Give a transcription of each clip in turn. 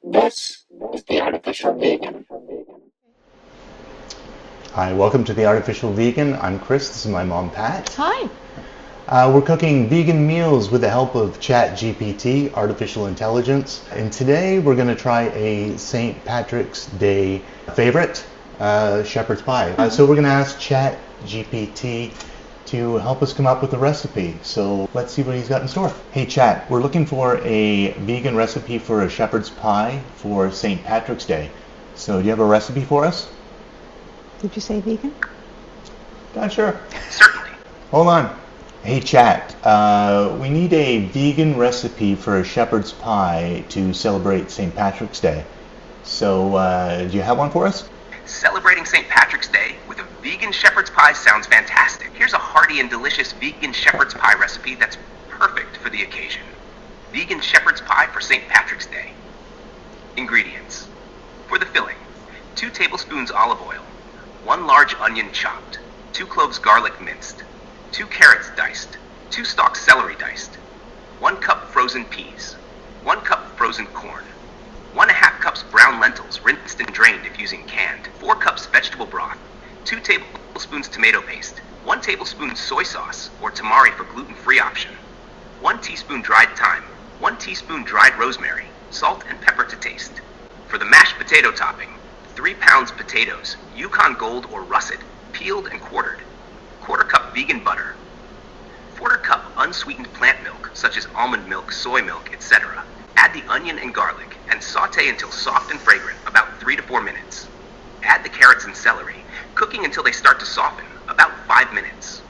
This is the Artificial Vegan. Hi, welcome to the Artificial Vegan. I'm Chris. This is my mom, Pat. Hi. We're cooking vegan meals with the help of ChatGPT, artificial intelligence. And today we're going to try a St. Patrick's Day favorite, shepherd's pie. So we're going to ask ChatGPT to help us come up with a recipe. So let's see what he's got in store. Hey Chat, we're looking for a vegan recipe for a shepherd's pie for St. Patrick's Day. So do you have a recipe for us? Did you say vegan? Sure. Certainly. Hold on. Hey Chat, we need a vegan recipe for a shepherd's pie to celebrate St. Patrick's Day. So do you have one for us? Celebrating St. Patrick's Day with a vegan shepherd's pie sounds fantastic. Here's a hearty and delicious vegan shepherd's pie recipe that's perfect for the occasion. Vegan shepherd's pie for St. Patrick's Day. Ingredients. For the filling, 2 tablespoons olive oil, 1 large onion chopped, 2 cloves garlic minced, 2 carrots diced, 2 stalks celery diced, 1 cup frozen peas, 1 cup frozen corn, 1.5 cups brown lentils rinsed and drained if using canned, 4 cups vegetable broth, 2 tablespoons tomato paste, 1 tablespoon soy sauce or tamari for gluten-free option, 1 teaspoon dried thyme, 1 teaspoon dried rosemary, salt and pepper to taste. For the mashed potato topping, 3 pounds potatoes, Yukon Gold or Russet, peeled and quartered, 1/4 cup vegan butter, 1/4 cup unsweetened plant milk such as almond milk, soy milk, etc. Add the onion and garlic and saute until soft and fragrant, about 3 to 4 minutes. Add the carrots and celery, cooking until they start to soften, about 5 minutes.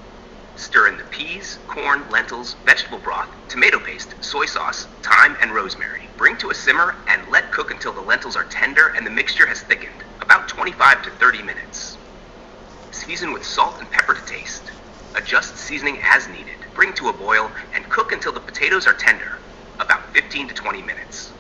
Stir in the peas, corn, lentils, vegetable broth, tomato paste, soy sauce, thyme, and rosemary. Bring to a simmer and let cook until the lentils are tender and the mixture has thickened, about 25 to 30 minutes. Season with salt and pepper to taste. Adjust seasoning as needed. Bring to a boil and cook until the potatoes are tender, about 15 to 20 minutes.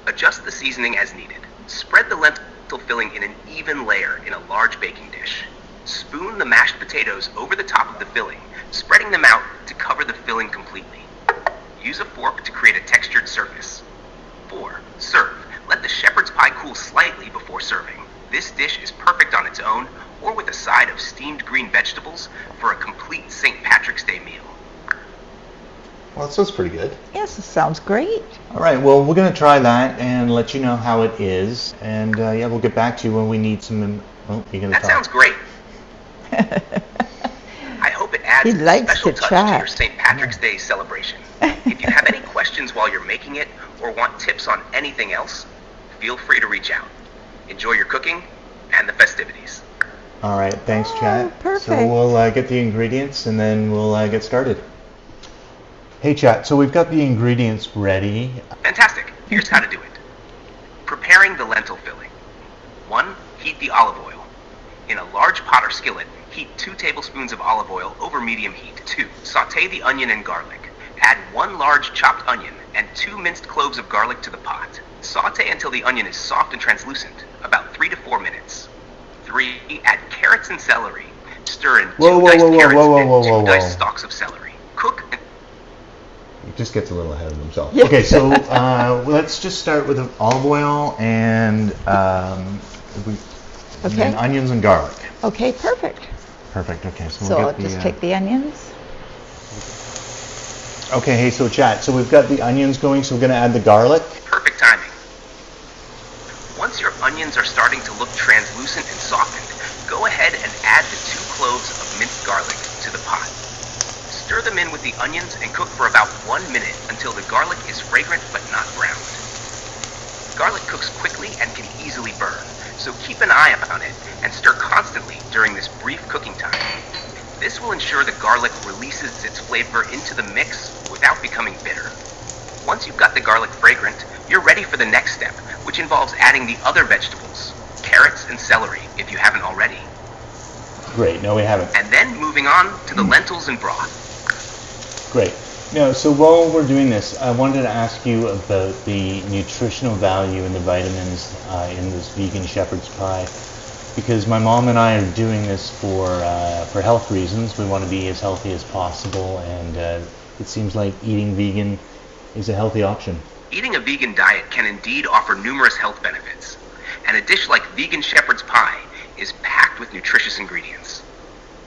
Adjust the seasoning as needed. Spread the lentil filling in an even layer in a large baking dish. Spoon the mashed potatoes over the top of the filling, spreading them out to cover the filling completely. Use a fork to create a textured surface. 4. Serve. Let the shepherd's pie cool slightly before serving. This dish is perfect on its own or with a side of steamed green vegetables for a complete St. Patrick's Day meal. Well, that sounds pretty good. Yes, it sounds great. All right, well, we're going to try that and let you know how it is. And yeah, we'll get back to you when we need some... Oh, you're going to That talk. sounds great. I hope it adds He a likes special to touch chat. to your St. Patrick's Day celebration. If you have any questions while you're making it or want tips on anything else, feel free to reach out. Enjoy your cooking and the festivities. All right, thanks, Chat. perfect. So we'll get the ingredients and then we'll get started. Hey, Chat, so we've got the ingredients ready. Fantastic. Here's how to do it. Preparing the lentil filling. 1. Heat the olive oil. In a large pot or skillet, heat 2 tablespoons of olive oil over medium heat. 2. Saute the onion and garlic. Add 1 large chopped onion and 2 minced cloves of garlic to the pot. Saute until the onion is soft and translucent, about 3 to 4 minutes. 3. Add carrots and celery. Stir in 2 diced carrots and 2 diced stalks of celery. Cook. He just gets a little ahead of himself. Yeah. Okay, so let's just start with olive oil and and then onions and garlic. Okay, perfect. Perfect. Okay, so So we'll I'll get just take the onions. Okay, hey, so Chat, so we've got the onions going, so we're going to add the garlic. Perfect timing. Once your onions are starting to look translucent and softened, go ahead and add the 2 cloves of minced garlic to the pot. Stir them in with the onions and cook for about 1 minute until the garlic is fragrant but not browned. Garlic cooks quickly and can easily burn, so keep an eye on it and stir constantly during this brief cooking time. This will ensure the garlic releases its flavor into the mix without becoming bitter. Once you've got the garlic fragrant, you're ready for the next step, which involves adding the other vegetables, carrots and celery if you haven't already. Great, no we haven't. And then moving on to the lentils and broth. Great. Now, so while we're doing this, I wanted to ask you about the nutritional value and the vitamins in this vegan shepherd's pie, because my mom and I are doing this for health reasons. We want to be as healthy as possible, and it seems like eating vegan is a healthy option. Eating a vegan diet can indeed offer numerous health benefits, and a dish like vegan shepherd's pie is packed with nutritious ingredients.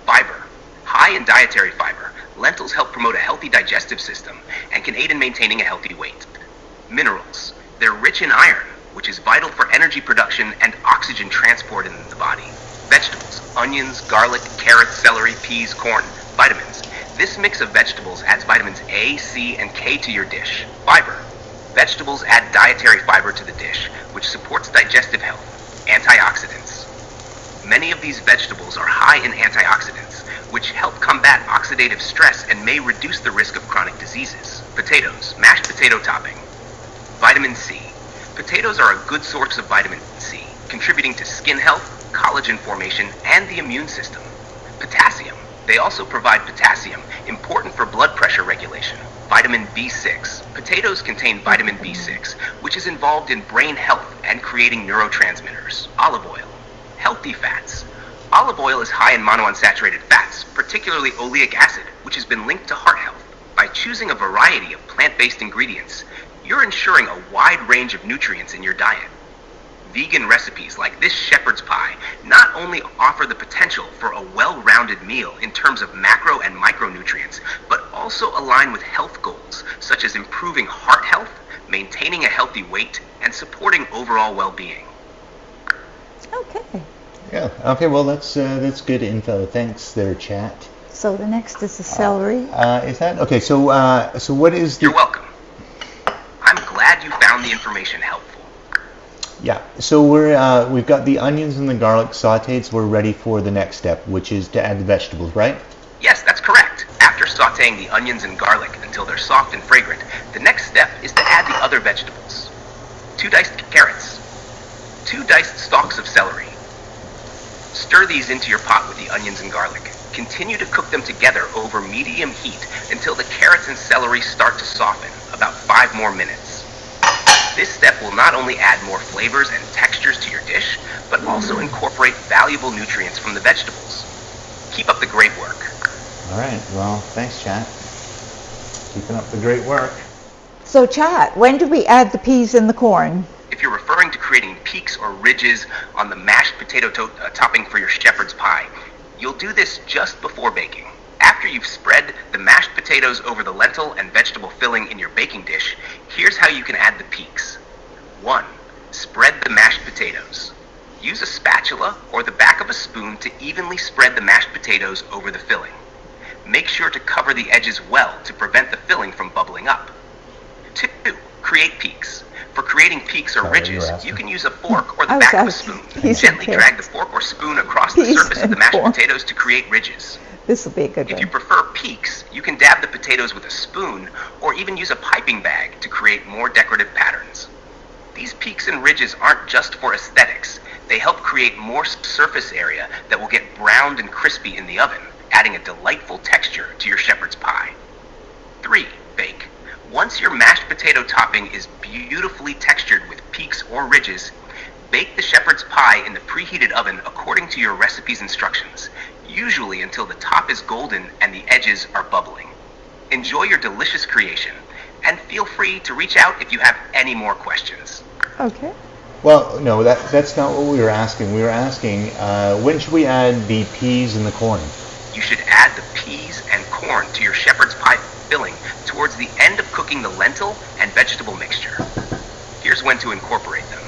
Fiber. High in dietary fiber, lentils help promote a healthy digestive system and can aid in maintaining a healthy weight. Minerals. They're rich in iron, which is vital for energy production and oxygen transport in the body. Vegetables. Onions, garlic, carrots, celery, peas, corn. Vitamins. This mix of vegetables adds vitamins A, C, and K to your dish. Fiber. Vegetables add dietary fiber to the dish, which supports digestive health. Antioxidants. Many of these vegetables are high in antioxidants, which help combat oxidative stress and may reduce the risk of chronic diseases. Potatoes, mashed potato topping. Vitamin C. Potatoes are a good source of vitamin C, contributing to skin health, collagen formation, and the immune system. Potassium. They also provide potassium, important for blood pressure regulation. Vitamin B6. Potatoes contain vitamin B6, which is involved in brain health and creating neurotransmitters. Olive oil. Healthy fats. Olive oil is high in monounsaturated fats, particularly oleic acid, which has been linked to heart health. By choosing a variety of plant-based ingredients, you're ensuring a wide range of nutrients in your diet. Vegan recipes like this shepherd's pie not only offer the potential for a well-rounded meal in terms of macro and micronutrients, but also align with health goals such as improving heart health, maintaining a healthy weight, and supporting overall well-being. Okay. Yeah. Okay. Well, that's good info. Thanks, there, chat. So the next is the celery. Is that okay? So what is the? You're welcome. I'm glad you found the information helpful. Yeah. So we've got the onions and the garlic sautéed. So we're ready for the next step, which is to add the vegetables, right? Yes, that's correct. After sautéing the onions and garlic until they're soft and fragrant, the next step is to add the other vegetables. 2 diced carrots. 2 diced stalks of celery. Stir these into your pot with the onions and garlic. Continue to cook them together over medium heat until the carrots and celery start to soften, about 5 more minutes. This step will not only add more flavors and textures to your dish, but also incorporate valuable nutrients from the vegetables. Keep up the great work. All right. Well, thanks, chat. Keeping up the great work. So chat, when do we add the peas and the corn? If you're referring to creating peaks or ridges on the mashed potato topping for your shepherd's pie, you'll do this just before baking. After you've spread the mashed potatoes over the lentil and vegetable filling in your baking dish, here's how you can add the peaks. 1. Spread the mashed potatoes. Use a spatula or the back of a spoon to evenly spread the mashed potatoes over the filling. Make sure to cover the edges well to prevent the filling from bubbling up. 2. Create peaks. For creating peaks or ridges, you can use a fork or the back of a spoon. Gently drag the fork or spoon across the surface of the mashed potatoes to create ridges. This will be a good one. If you prefer peaks, you can dab the potatoes with a spoon or even use a piping bag to create more decorative patterns. These peaks and ridges aren't just for aesthetics. They help create more surface area that will get browned and crispy in the oven, adding a delightful texture to your shepherd's pie. 3. Bake. Once your mashed potato topping is beautifully textured with peaks or ridges, bake the shepherd's pie in the preheated oven according to your recipe's instructions, usually until the top is golden and the edges are bubbling. Enjoy your delicious creation, and feel free to reach out if you have any more questions. Okay. Well, no, that's not what we were asking. We were asking when should we add the peas and the corn? You should add the peas and corn to your shepherd's pie filling towards the end of cooking the lentil and vegetable mixture. Here's when to incorporate them.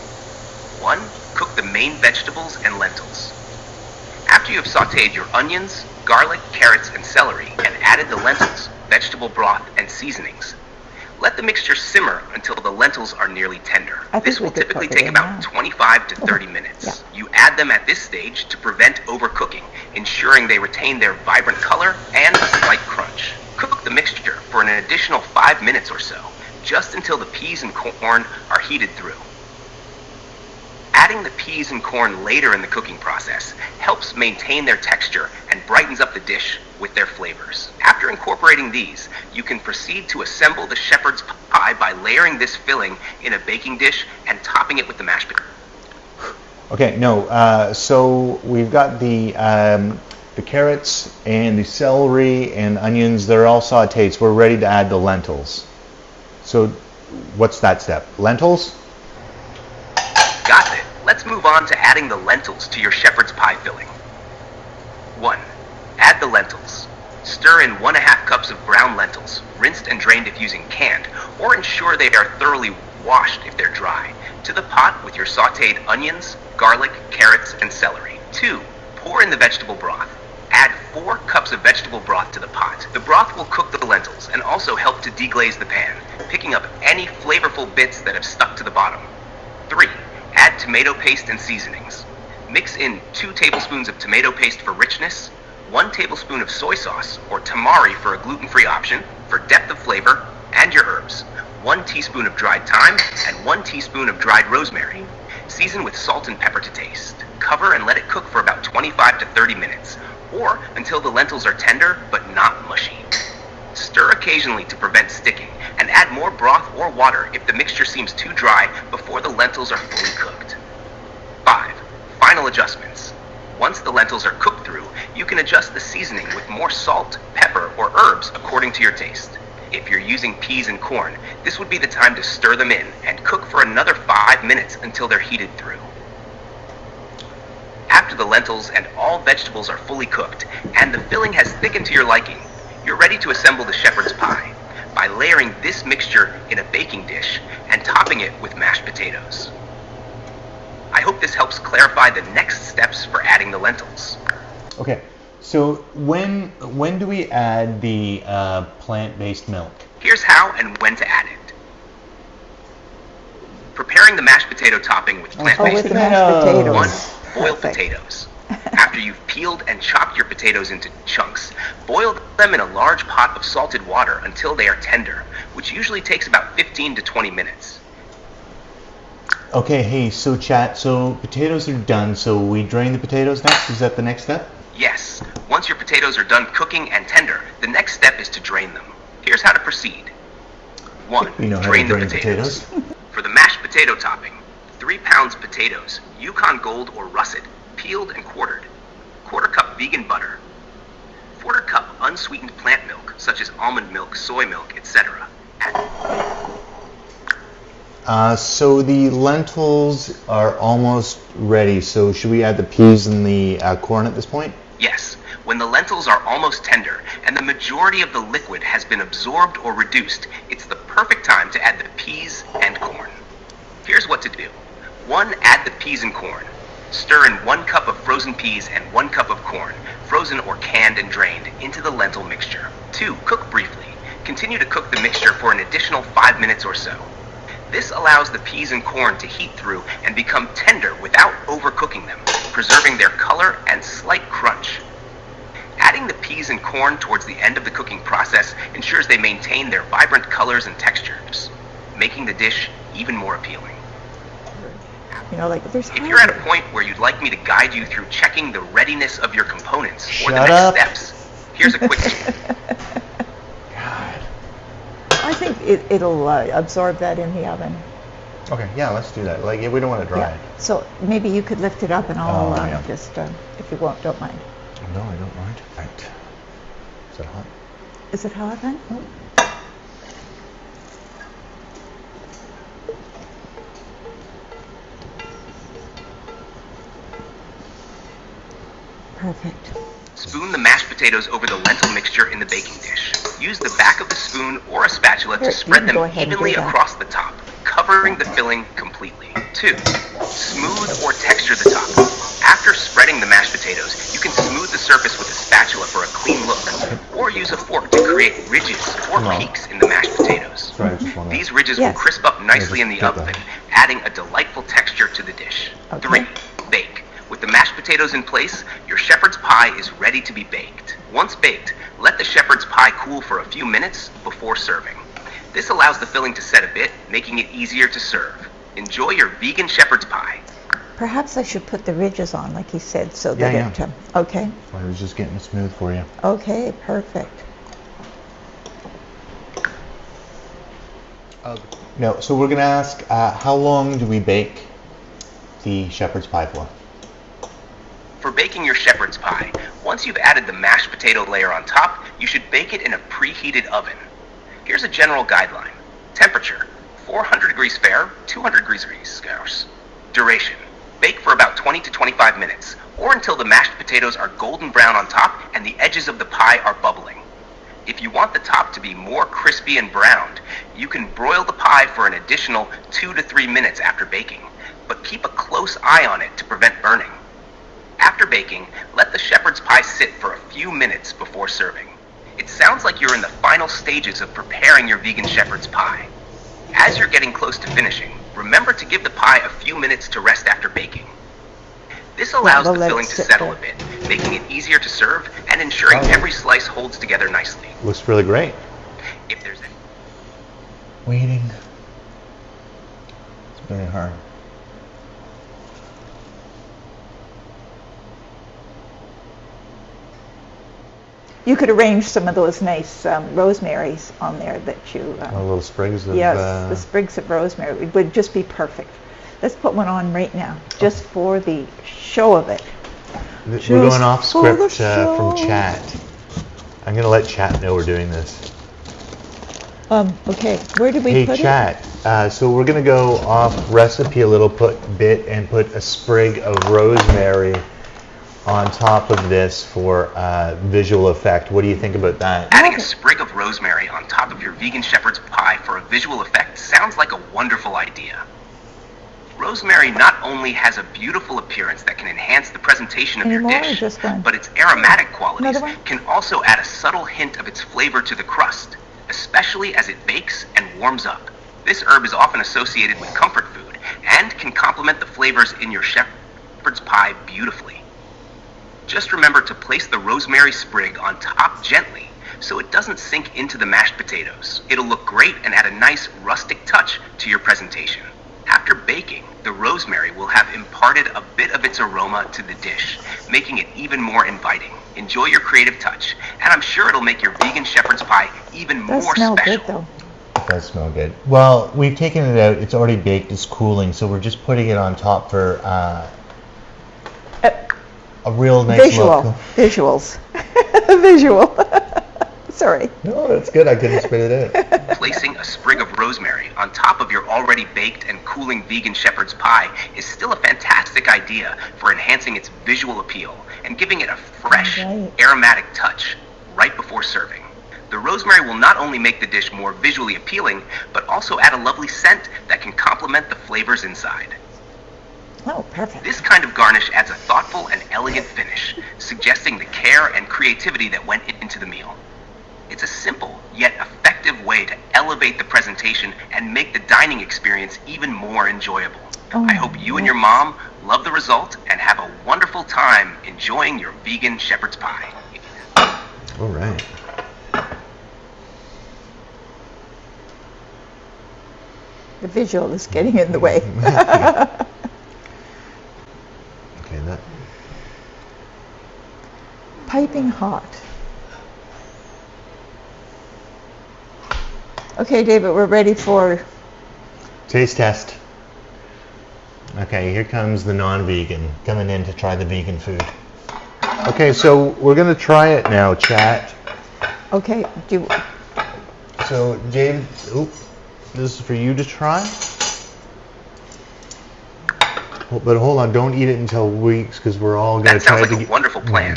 1. Cook the main vegetables and lentils. After you have sautéed your onions, garlic, carrots, and celery and added the lentils, vegetable broth, and seasonings, let the mixture simmer until the lentils are nearly tender. This will typically take about 25 to 30 minutes. Yeah. You add them at this stage to prevent overcooking, ensuring they retain their vibrant color and a slight crunch. Cook the mixture for an additional 5 minutes or so, just until the peas and corn are heated through. Adding the peas and corn later in the cooking process helps maintain their texture and brightens up the dish with their flavors. After incorporating these, you can proceed to assemble the shepherd's pie by layering this filling in a baking dish and topping it with the mashed potatoes. Okay, no. So we've got the carrots and the celery and onions. They're all sautéed, so we're ready to add the lentils. So what's that step? Lentils? Got it. Let's move on to adding the lentils to your shepherd's pie filling. 1. Add the lentils. Stir in 1½ cups of ground lentils, rinsed and drained if using canned, or ensure they are thoroughly washed if they're dry, to the pot with your sautéed onions, garlic, carrots, and celery. 2. Pour in the vegetable broth. Add 4 cups of vegetable broth to the pot. The broth will cook the lentils and also help to deglaze the pan, picking up any flavorful bits that have stuck to the bottom. 3. Add tomato paste and seasonings. Mix in 2 tablespoons of tomato paste for richness, 1 tablespoon of soy sauce, or tamari for a gluten-free option, for depth of flavor, and your herbs. 1 teaspoon of dried thyme, and 1 teaspoon of dried rosemary. Season with salt and pepper to taste. Cover and let it cook for about 25 to 30 minutes, or until the lentils are tender but not mushy. Stir occasionally to prevent sticking, and add more broth or water if the mixture seems too dry before the lentils are fully cooked. 5. Final adjustments. Once the lentils are cooked through, you can adjust the seasoning with more salt, pepper, or herbs according to your taste. If you're using peas and corn, this would be the time to stir them in and cook for another 5 minutes until they're heated through. After the lentils and all vegetables are fully cooked, and the filling has thickened to your liking, you're ready to assemble the shepherd's pie by layering this mixture in a baking dish and topping it with mashed potatoes. I hope this helps clarify the next steps for adding the lentils. Okay, so when do we add the plant-based milk? Here's how and when to add it. Preparing the mashed potato topping with plant-based with milk. mashed potatoes. 1. Boil Perfect. potatoes. After you've peeled and chopped your potatoes into chunks, boil them in a large pot of salted water until they are tender, which usually takes about 15 to 20 minutes. Okay, hey, so chat, so potatoes are done, so we drain the potatoes next? Is that the next step? Yes, once your potatoes are done cooking and tender, the next step is to drain them. Here's how to proceed. 1. We know how Drain to the drain potatoes. For the mashed potato topping, 3 pounds potatoes, Yukon Gold or Russet, peeled and quartered. 1/4 cup vegan butter. 1/4 cup unsweetened plant milk, such as almond milk, soy milk, etc. So the lentils are almost ready, so should we add the peas and the corn at this point? Yes, when the lentils are almost tender and the majority of the liquid has been absorbed or reduced, it's the perfect time to add the peas and corn. Here's what to do. 1. Add the peas and corn. Stir in 1 cup of frozen peas and 1 cup of corn, frozen or canned and drained, into the lentil mixture. 2. Cook briefly. Continue to cook the mixture for an additional 5 minutes or so. This allows the peas and corn to heat through and become tender without overcooking them, preserving their color and slight crunch. Adding the peas and corn towards the end of the cooking process ensures they maintain their vibrant colors and textures, making the dish even more appealing. You know, like there's. If you're at a point where you'd like me to guide you through checking the readiness of your components or the Shut next up. steps, here's a quick God. I think it'll absorb that in the oven. Okay, yeah, let's do that. Like, we don't want it dry. Yeah. So maybe you could lift it up and I'll yeah. just, if you don't mind. No, I don't mind. Right. Is that hot? Is it hot then? Perfect. Spoon the mashed potatoes over the lentil mixture in the baking dish. Use the back of the spoon or a spatula Here, to you spread can them go ahead and evenly do that. across the top, covering the filling completely. 2. Smooth or texture the top. After spreading the mashed potatoes, you can smooth the surface with a spatula for a clean look, or use a fork to create ridges or peaks in the mashed potatoes. Sorry, I just want to... These ridges Yes. will crisp up nicely in the get oven, that. adding a delightful texture to the dish. Okay. 3. Bake. With the mashed potatoes in place, your shepherd's pie is ready to be baked. Once baked, let the shepherd's pie cool for a few minutes before serving. This allows the filling to set a bit, making it easier to serve. Enjoy your vegan shepherd's pie. Perhaps I should put the ridges on, like he said, so Yeah, that yeah. it. Okay. I was just getting it smooth for you. Okay. Perfect. No, so we're going to ask, how long do we bake the shepherd's pie for? For baking your shepherd's pie, once you've added the mashed potato layer on top, you should bake it in a preheated oven. Here's a general guideline. Temperature, 400 degrees Fair, 200 degrees Celsius. Duration: bake for about 20 to 25 minutes, or until the mashed potatoes are golden brown on top and the edges of the pie are bubbling. If you want the top to be more crispy and browned, you can broil the pie for an additional 2 to 3 minutes after baking, but keep a close eye on it to prevent burning. After baking, let the shepherd's pie sit for a few minutes before serving. It sounds like you're in the final stages of preparing your vegan shepherd's pie. As you're getting close to finishing, remember to give the pie a few minutes to rest after baking. This allows the filling to settle a bit, making it easier to serve and ensuring every slice holds together nicely. Looks really great. If there's any Waiting. It's very hard. You could arrange some of those nice rosemaries on there that you... little sprigs of... Yes, the sprigs of rosemary would just be perfect. Let's put one on right now, just for the show of it. We're going off script from chat. I'm going to let chat know we're doing this. Okay, where did we put Hey chat, so we're going to go off recipe a little bit and put a sprig of rosemary on top of this for visual effect. What do you think about that? Adding a sprig of rosemary on top of your vegan shepherd's pie for a visual effect sounds like a wonderful idea. Rosemary not only has a beautiful appearance that can enhance the presentation of your dish, but its aromatic qualities can also add a subtle hint of its flavor to the crust, especially as it bakes and warms up. This herb is often associated with comfort food and can complement the flavors in your shepherd's pie beautifully. Just remember to place the rosemary sprig on top gently so it doesn't sink into the mashed potatoes. It'll look great and add a nice rustic touch to your presentation. After baking, the rosemary will have imparted a bit of its aroma to the dish, making it even more inviting. Enjoy your creative touch, and I'm sure it'll make your vegan shepherd's pie even more special. Good, though. It does smell good. Well, we've taken it out. It's already baked. It's cooling, so we're just putting it on top for a real nice look. Visuals. Visual. Sorry. No, that's good. I couldn't spit it out. Placing a sprig of rosemary on top of your already baked and cooling vegan shepherd's pie is still a fantastic idea for enhancing its visual appeal and giving it a fresh, aromatic touch right before serving. The rosemary will not only make the dish more visually appealing, but also add a lovely scent that can complement the flavors inside. Oh, perfect. This kind of garnish adds a thoughtful and elegant finish, suggesting the care and creativity that went into the meal. It's a simple, yet effective way to elevate the presentation and make the dining experience even more enjoyable. I hope you and your mom love the result and have a wonderful time enjoying your vegan shepherd's pie. All right. The visual is getting in the way. Okay, that. Piping hot. Okay, David, we're ready for... Taste test. Okay, here comes the non-vegan coming in to try the vegan food. Okay, so we're going to try it now, chat. Okay, So, James, this is for you to try. But hold on, don't eat it until weeks because we're all going to try That sounds like a wonderful plan.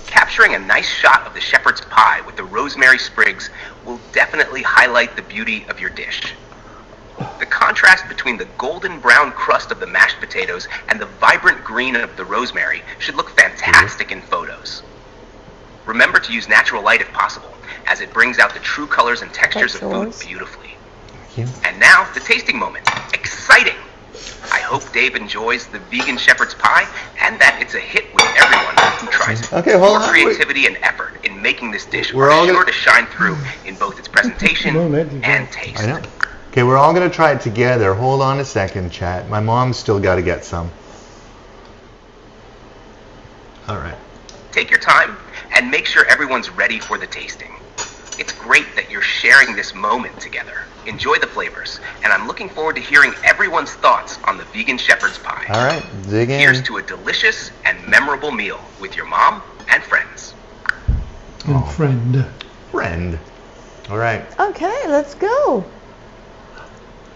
Capturing a nice shot of the shepherd's pie with the rosemary sprigs will definitely highlight the beauty of your dish. The contrast between the golden brown crust of the mashed potatoes and the vibrant green of the rosemary should look fantastic in photos. Remember to use natural light if possible, as it brings out the true colors and textures of food beautifully. Thank you. And now, the tasting moment. Exciting! I hope Dave enjoys the vegan shepherd's pie and that it's a hit with everyone who tries it. Okay, hold on. Your creativity and effort in making this dish We're are all sure to shine through in both its presentation and taste. I know. Okay, we're all going to try it together. Hold on a second, chat. My mom's still got to get some. All right. Take your time and make sure everyone's ready for the tasting. It's great that you're sharing this moment together. Enjoy the flavors, and I'm looking forward to hearing everyone's thoughts on the vegan shepherd's pie. All right, dig in. Here's to a delicious and memorable meal with your mom and friends. And friend. Friend. All right. Okay, let's go.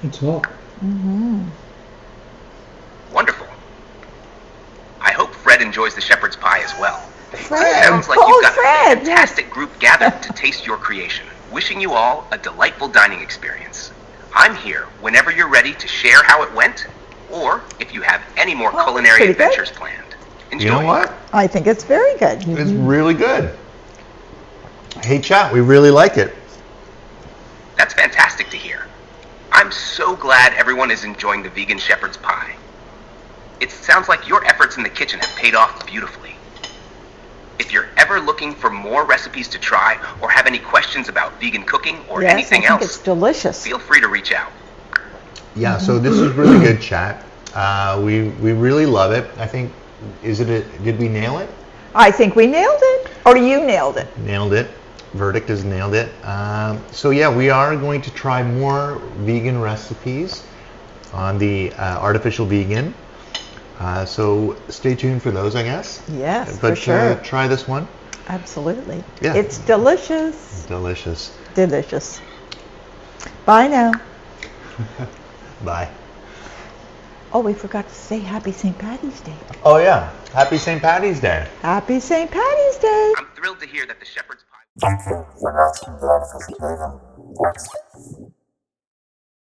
It's hot. Wonderful. I hope Fred enjoys the shepherd's pie as well. Fred. Sounds like Oh, you've got Fred, a fantastic group gathered to taste your creation. Wishing you all a delightful dining experience. I'm here whenever you're ready to share how it went, or if you have any more culinary pretty good. adventures planned. Enjoy. You know what? I think it's very good. It's really good. Hey, chat, we really like it. That's fantastic to hear. I'm so glad everyone is enjoying the vegan shepherd's pie. It sounds like your efforts in the kitchen have paid off beautifully. If you're ever looking for more recipes to try or have any questions about vegan cooking or Yes, anything I think else, it's delicious. feel free to reach out. Yeah, so this is really good, chat. We really love it. I think, did we nail it? I think we nailed it. Or you nailed it. Nailed it. Verdict is nailed it. So yeah, we are going to try more vegan recipes on the artificial vegan. So stay tuned for those, I guess. Yes, But for sure. try this one. Absolutely. Yeah. It's delicious. Delicious. Delicious. Bye now. Bye. Oh, we forgot to say Happy St. Patty's Day. Oh yeah, happy St. Patty's Day. Happy St. Patty's Day. I'm thrilled to hear that the shepherd's pie... Thank you for watching the artificial vegan.